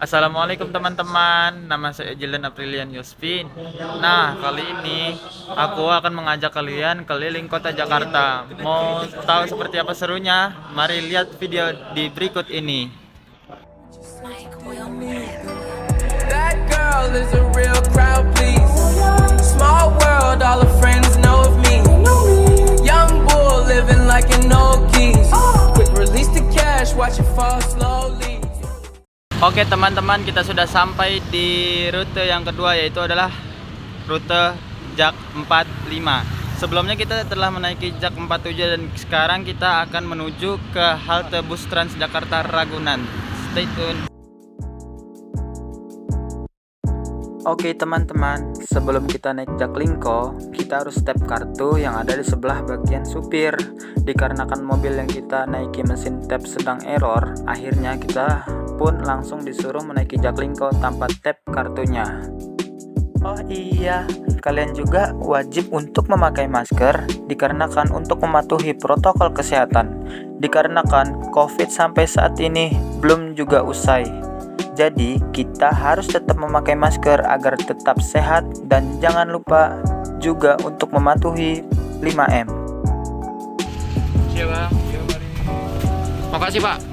Assalamualaikum teman-teman, nama saya Jilan Aprilian Yusfin. Nah, kali ini aku akan mengajak kalian keliling kota Jakarta. Mau tahu seperti apa serunya? Mari lihat video di berikut ini. That girl is a real crowd, please. Small world, all her friends know of me. Young bull living like an old geese. Quick release the cash, watch it fall slowly. Oke teman-teman, kita sudah sampai di rute yang kedua, yaitu adalah rute Jak 45. Sebelumnya kita telah menaiki Jak 47 dan sekarang kita akan menuju ke halte bus Transjakarta Ragunan. Stay tune. Oke teman-teman, sebelum kita naik Jaklingko, kita harus tap kartu yang ada di sebelah bagian supir. Dikarenakan mobil yang kita naiki mesin tap sedang error, akhirnya kita pun langsung disuruh menaiki Jaklingko tanpa tap kartunya. Oh iya, kalian juga wajib untuk memakai masker dikarenakan untuk mematuhi protokol kesehatan. Dikarenakan COVID sampai saat ini belum juga usai. Jadi kita harus tetap memakai masker agar tetap sehat dan jangan lupa juga untuk mematuhi 5M. Siapa? Makasih Pak.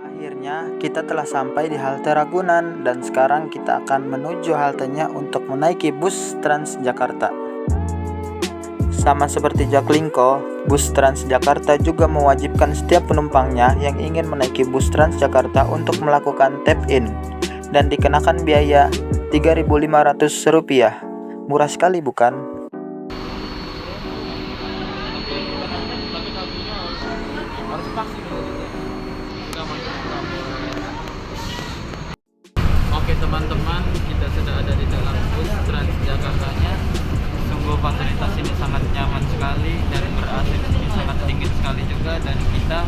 Akhirnya kita telah sampai di halte Ragunan dan sekarang kita akan menuju haltenya untuk menaiki bus Transjakarta. Sama seperti Jaklingko, bus Transjakarta juga mewajibkan setiap penumpangnya yang ingin menaiki bus Transjakarta untuk melakukan tap-in dan dikenakan biaya Rp3.500. Murah sekali bukan? Oke teman-teman, kita sudah ada di dalam bus Transjakartanya. Sungguh fasilitas ini sangat nyaman sekali dan ber-AC ini sangat dingin sekali juga, dan kita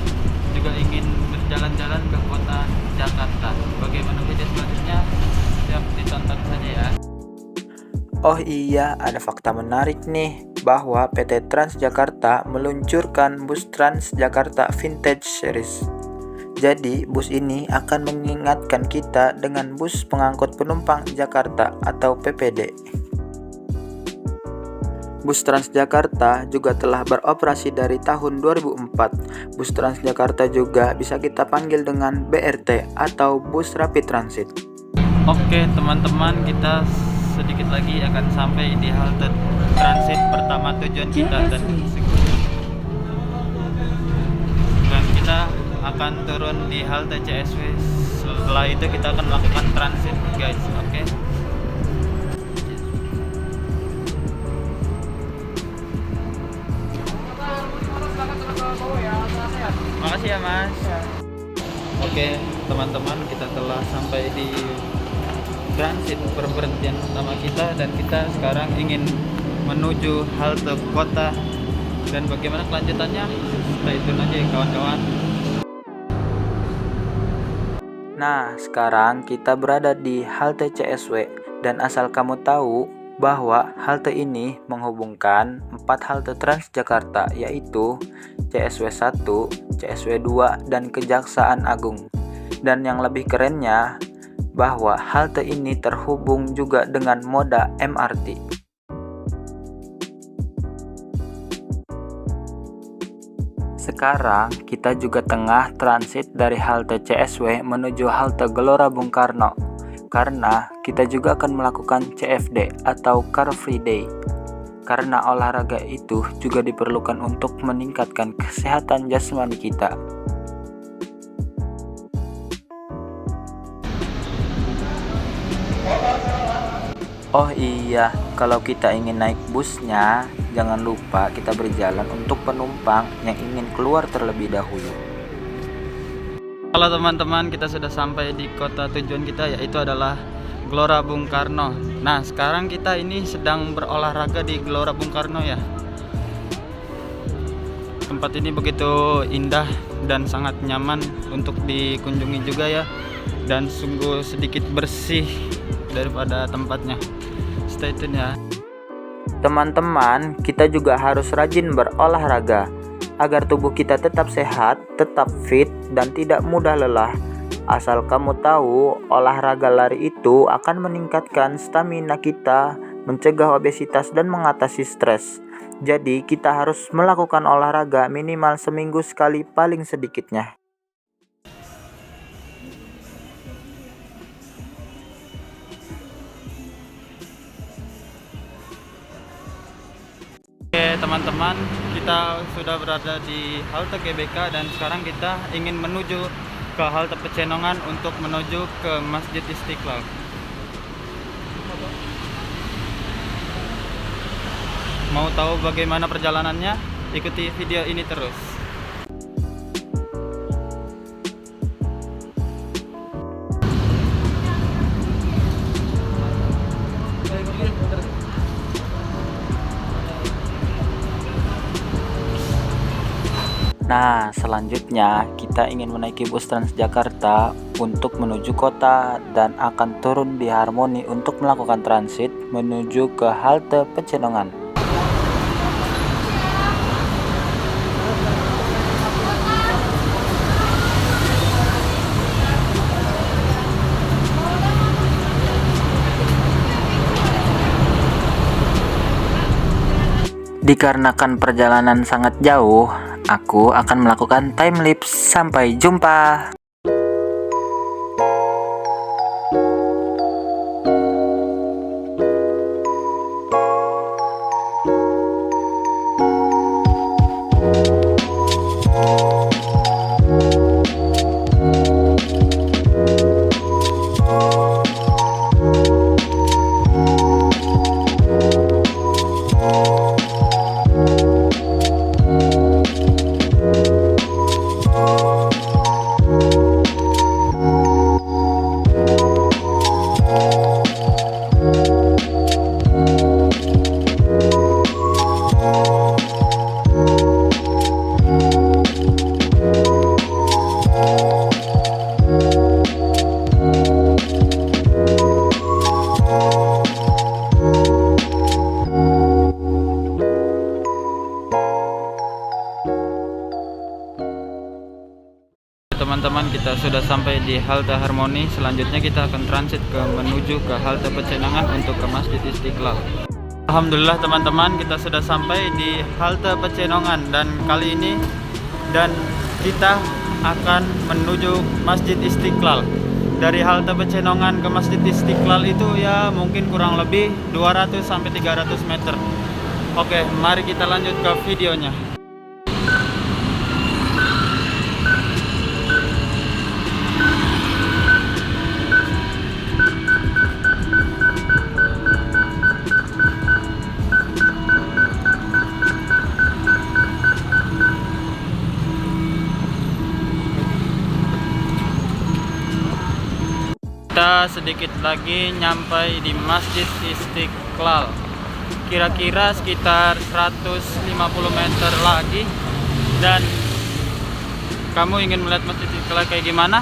juga ingin berjalan-jalan ke kota Jakarta. Bagaimana video selanjutnya? Siap ditonton saja ya. Oh iya, ada fakta menarik nih bahwa PT Transjakarta meluncurkan bus Transjakarta Vintage Series. Jadi, bus ini akan mengingatkan kita dengan bus pengangkut penumpang Jakarta atau PPD. Bus Transjakarta juga telah beroperasi dari tahun 2004. Bus Transjakarta juga bisa kita panggil dengan BRT atau bus Rapid Transit. Oke teman-teman, kita sedikit lagi akan sampai di halte transit pertama tujuan kita, dan kita akan turun di halte CSW. Setelah itu kita akan melakukan transit guys. Oke. Makasih ya mas. Oke teman-teman, kita telah sampai di transit perberhentian pertama kita, dan kita sekarang ingin menuju halte kota. Dan bagaimana kelanjutannya? Stay tune aja ya kawan-kawan. Nah, sekarang kita berada di halte CSW, dan asal kamu tahu bahwa halte ini menghubungkan 4 halte Transjakarta, yaitu CSW 1, CSW 2, dan Kejaksaan Agung. Dan yang lebih kerennya bahwa halte ini terhubung juga dengan moda MRT. Sekarang kita juga tengah transit dari halte CSW menuju halte Gelora Bung Karno, karena kita juga akan melakukan CFD atau Car Free Day. Karena olahraga itu juga diperlukan untuk meningkatkan kesehatan jasmani kita. Oh iya, kalau kita ingin naik busnya, jangan lupa kita berjalan untuk penumpang yang ingin keluar terlebih dahulu. Halo teman-teman, kita sudah sampai di kota tujuan kita, yaitu adalah Gelora Bung Karno. Nah, sekarang kita ini sedang berolahraga di Gelora Bung Karno ya. Tempat ini begitu indah dan sangat nyaman untuk dikunjungi juga ya, dan sungguh sedikit bersih daripada tempatnya. stay tune ya. Teman-teman, kita juga harus rajin berolahraga agar tubuh kita tetap sehat, tetap fit, dan tidak mudah lelah. Asal kamu tahu, olahraga lari itu akan meningkatkan stamina kita, mencegah obesitas, dan mengatasi stres. Jadi, kita harus melakukan olahraga minimal seminggu sekali paling sedikitnya. Oke teman-teman, kita sudah berada di halte GBK dan sekarang kita ingin menuju ke halte Pecenongan untuk menuju ke Masjid Istiqlal. Mau tahu bagaimana perjalanannya? Ikuti video ini terus. Nah, selanjutnya kita ingin menaiki bus Transjakarta untuk menuju kota dan akan turun di Harmoni untuk melakukan transit menuju ke halte Pecenongan. Dikarenakan perjalanan sangat jauh, aku akan melakukan time lapse. Sampai jumpa. Teman-teman, kita sudah sampai di halte Harmoni. Selanjutnya kita akan transit menuju ke halte Pecenongan untuk ke Masjid Istiqlal. Alhamdulillah teman-teman, kita sudah sampai di halte Pecenongan dan kali ini kita akan menuju Masjid Istiqlal. Dari halte Pecenongan ke Masjid Istiqlal itu ya mungkin kurang lebih 200 sampai 300 meter. Oke, mari kita lanjut ke videonya. Kita sedikit lagi nyampai di Masjid Istiqlal. Kira-kira sekitar 150 meter lagi. Dan kamu ingin melihat Masjid Istiqlal kayak gimana?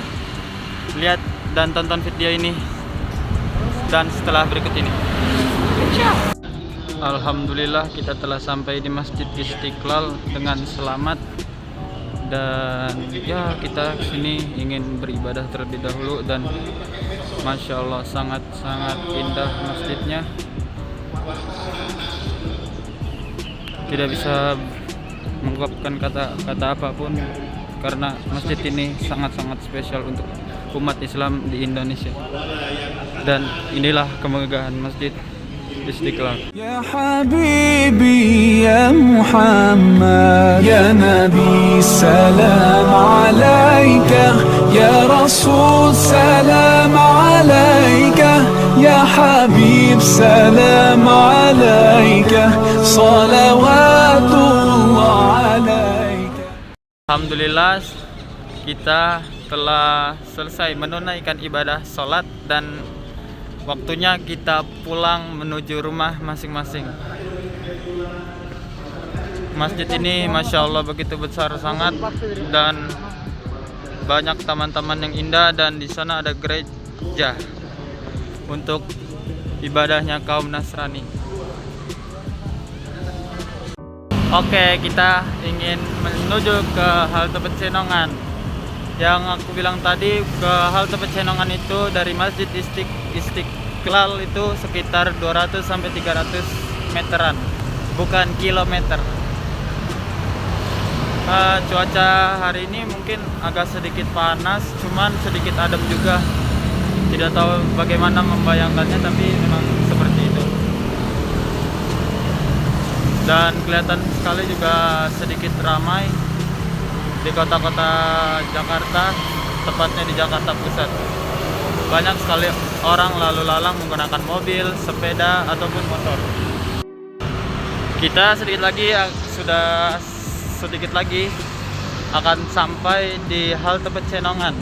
Lihat dan tonton video ini dan setelah berikut ini. Alhamdulillah kita telah sampai di Masjid Istiqlal dengan selamat. Dan ya, kita sini ingin beribadah terlebih dahulu dan Masya Allah sangat-sangat indah masjidnya. Tidak bisa mengungkapkan kata-kata apapun karena masjid ini sangat-sangat spesial untuk umat Islam di Indonesia. Dan inilah kemegahan Masjid Istiqlal. Ya Habibi ya Muhammad ya Nabi salam alaika ya Rasul salam alaika ya Habib salam alaika salawatullah alaika. Alhamdulillah kita telah selesai menunaikan ibadah sholat dan waktunya kita pulang menuju rumah masing-masing. Masjid ini Masya Allah begitu besar sangat dan banyak taman-taman yang indah dan di sana ada gereja untuk ibadahnya kaum Nasrani. Oke, kita ingin menuju ke halte Pecenongan. Yang aku bilang tadi, ke halte Pecenongan itu dari Masjid Istiqlal itu sekitar 200 sampai 300 meteran, bukan kilometer. Cuaca hari ini mungkin agak sedikit panas, cuman sedikit adem juga. Tidak tahu bagaimana membayangkannya, tapi memang seperti itu. Dan kelihatan sekali juga sedikit ramai di kota-kota Jakarta, tepatnya di Jakarta Pusat. Banyak sekali orang lalu lalang menggunakan mobil, sepeda, ataupun motor. Kita sedikit lagi akan sampai di halte Pecenongan.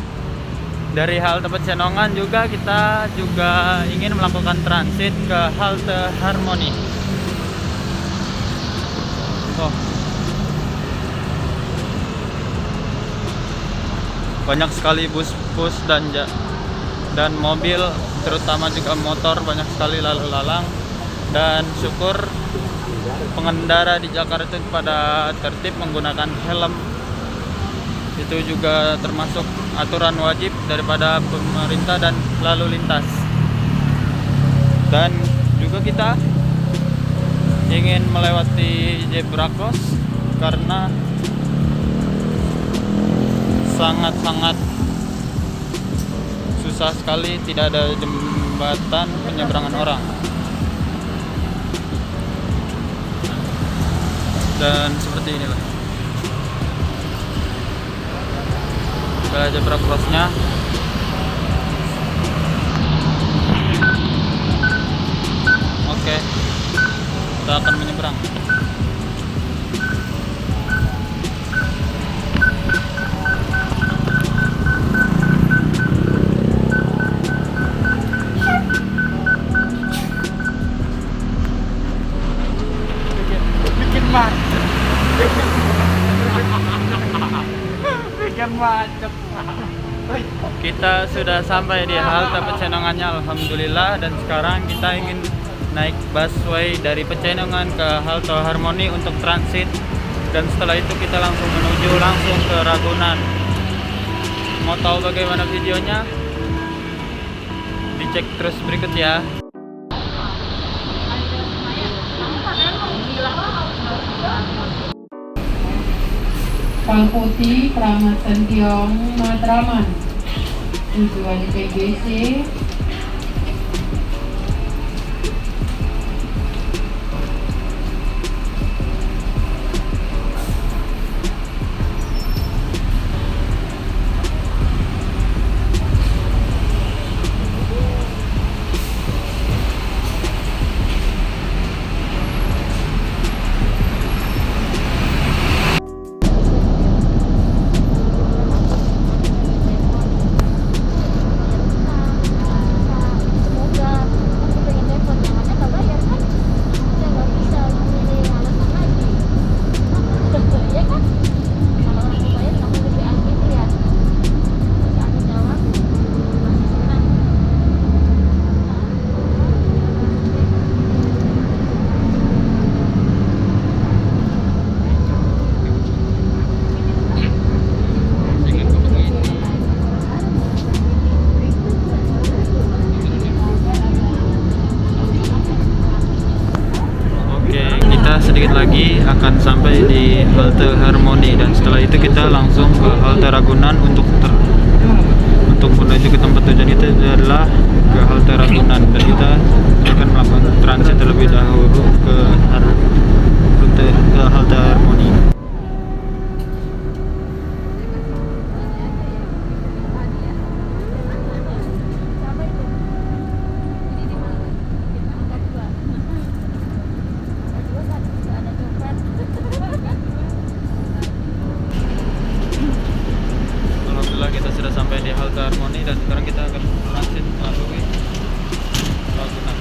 Dari halte Pecenongan kita juga ingin melakukan transit ke halte Harmoni. Banyak sekali bus dan mobil, terutama juga motor, banyak sekali lalu lalang. Dan syukur pengendara di Jakarta itu pada tertib menggunakan helm. Itu juga termasuk aturan wajib daripada pemerintah dan lalu lintas. Dan juga kita ingin melewati zebra cross karena sangat-sangat susah sekali, tidak ada jembatan penyeberangan orang. Dan seperti inilah zebra crossnya. Oke, kita akan menyeberang. Kita sudah sampai di halte Pecenongannya, alhamdulillah. Dan sekarang kita ingin naik busway dari Pecenongan ke halte Harmoni untuk transit. Dan setelah itu kita langsung menuju ke Ragunan. Mau tahu bagaimana videonya? Dicek terus berikut ya. Pangkuti, Kramat Sentiong, Matraman. Tujuan PGC. Sedikit lagi akan sampai di halte Harmoni, dan setelah itu kita langsung ke halte Ragunan untuk menuju ke tempat tujuan. Itu adalah ke halte Ragunan, dan kita akan melakukan transit terlebih dahulu ke halte Harmoni. Kita sudah sampai di halte Harmoni, dan sekarang kita akan transit melalui Ragunan.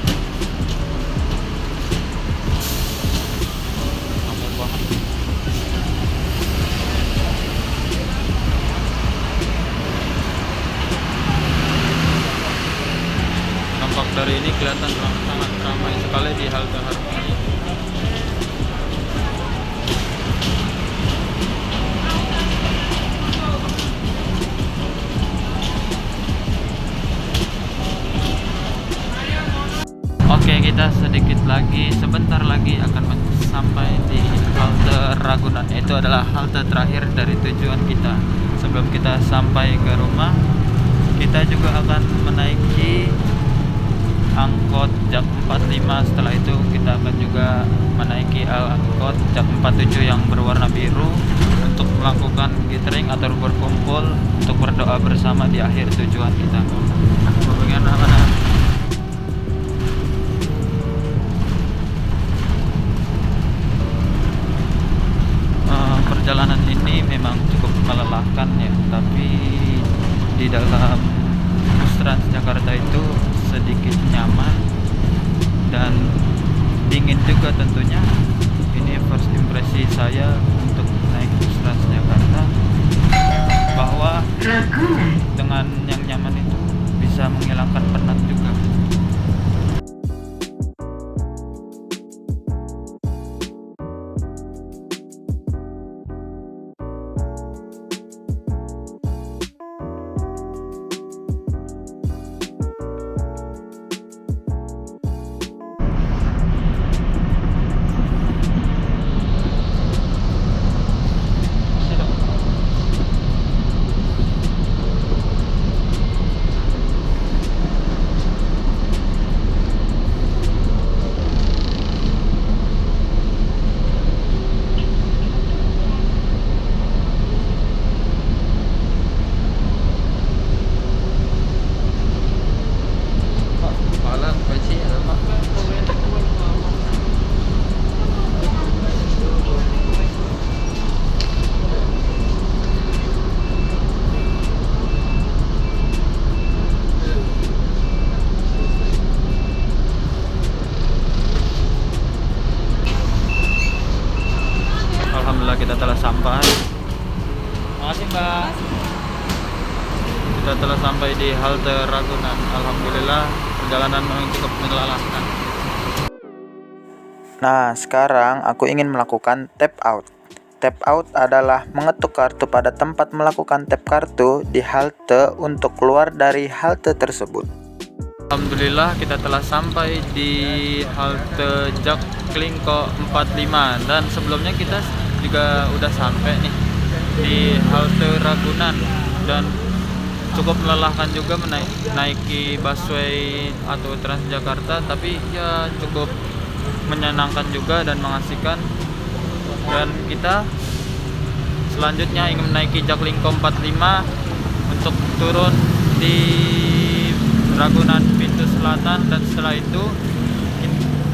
Nampak dari ini kelihatan ramai. di halte Harmoni. Oke, kita sebentar lagi akan sampai di halte Ragunan. Itu adalah halte terakhir dari tujuan kita. Sebelum kita sampai ke rumah, kita juga akan menaiki angkot Jak 45. Setelah itu kita akan juga menaiki angkot Jak 47 yang berwarna biru untuk melakukan gathering atau berkumpul untuk berdoa bersama di akhir tujuan kita. Bagaimana? Perjalanan ini memang cukup melelahkan ya, tapi di dalam bus Transjakarta itu sedikit nyaman dan dingin juga tentunya. Ini first impresi saya untuk naik bus Transjakarta, bahwa dengan yang nyaman itu bisa menghilangkan penat juga. Alhamdulillah kita telah sampai. Makasih Mbak. Kita telah sampai di halte Ragunan. Alhamdulillah perjalanan memang cukup melelahkan. Nah, sekarang aku ingin melakukan tap out. Tap out adalah mengetuk kartu pada tempat melakukan tap kartu di halte untuk keluar dari halte tersebut. Alhamdulillah kita telah sampai di halte Jak Klingko 45, dan sebelumnya kita juga udah sampai nih di halte Ragunan, dan cukup melelahkan juga menaiki busway atau Transjakarta, tapi ya cukup menyenangkan juga dan mengasihkan. Dan kita selanjutnya ingin menaiki Jak Klingko 45 untuk turun di Ragunan pintu selatan, dan setelah itu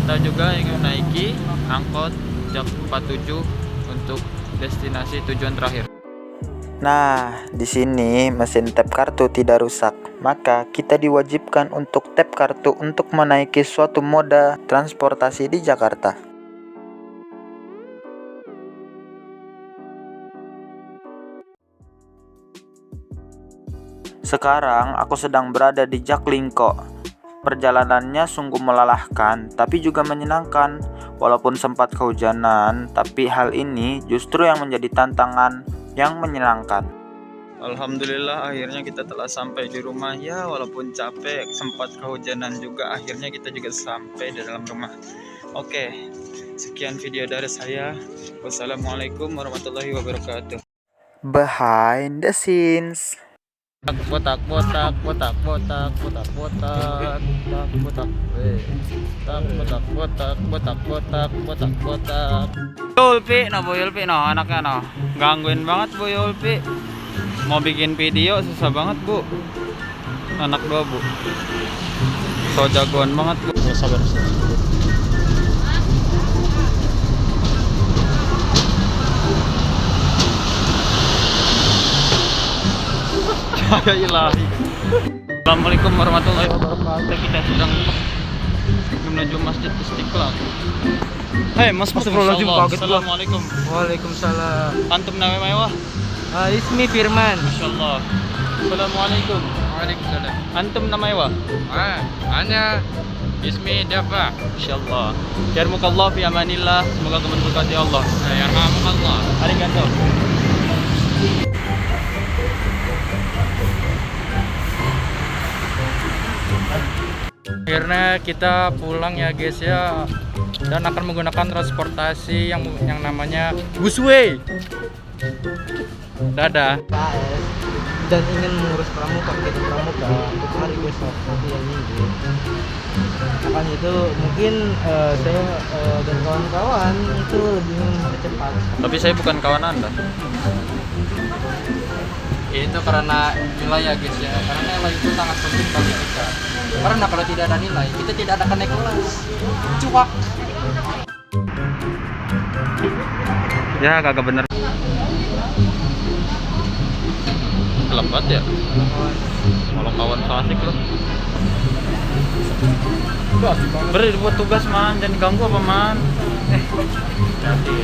kita juga ingin menaiki angkot Jak 47 untuk destinasi tujuan terakhir. Nah, di sini mesin tap kartu tidak rusak, maka kita diwajibkan untuk tap kartu untuk menaiki suatu moda transportasi di Jakarta. Sekarang aku sedang berada di Jak Klingko. Perjalanannya sungguh melelahkan, tapi juga menyenangkan. Walaupun sempat kehujanan, tapi hal ini justru yang menjadi tantangan yang menyenangkan. Alhamdulillah akhirnya kita telah sampai di rumah ya, walaupun capek, sempat kehujanan juga, akhirnya kita juga sampai di dalam rumah. Oke, sekian video dari saya. Wassalamualaikum warahmatullahi wabarakatuh. Behind the scenes. Botak botak botak botak botak botak botak botak botak botak botak botak botak. Yulpi no Bu Yulpi no, anaknya no gangguin banget Bu Yulpi, mau bikin video susah banget Bu, anak dua Bu, so jagoan banget Bu. Sabar. Ya ilahi. Assalamualaikum warahmatullahi wabarakatuh. Kita sedang menuju Masjid Istiqlal. Hei Mas, Astagfirullahaladzim, kaget gua. Assalamualaikum. Waalaikumsalam. Antum nama mewah? Ismi Firman. Masyaallah. Assalamualaikum. Waalaikumsalam. Antum nama mewah? Hanya Ismi Dafa. Insyaallah. Yarmukallah fi amanillah. Semoga kamu berkati Allah. Yarhamukallah. Arigato. Akhirnya kita pulang ya guys ya, dan akan menggunakan transportasi yang namanya busway. Dadah. KS dan ingin mengurus pramuka begitu pramuka untuk hari besok nanti yang minggu. Makanya itu mungkin saya dan kawan-kawan itu lebih cepat. Tapi saya bukan kawan Anda. Itu karena nilai ya guys ya, karena nilai itu sangat penting bagi kita. Karena kalau tidak ada nilai, kita tidak akan naik kelas. Cuak. Ya kagak bener. Lebat ya. Kalau kawan klasik loh. Beri buat tugas man, jangan ganggu apa man. Nanti.